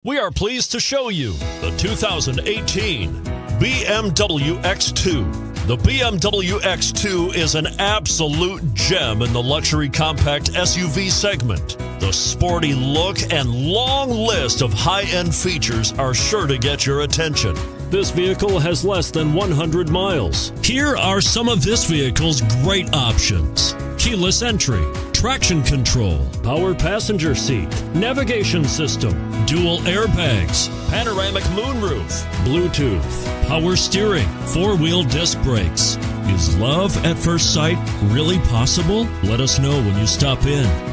We are pleased to show you the 2018 BMW X2. The BMW X2 is an absolute gem in the luxury compact SUV segment. The sporty look and long list of high-end features are sure to get your attention. This vehicle has less than 100 miles. Here are some of this vehicle's great options: keyless entry, traction control, power passenger seat, navigation system, dual airbags, panoramic moonroof, Bluetooth, power steering, four-wheel disc brakes. Is love at first sight really possible? Let us know when you stop in.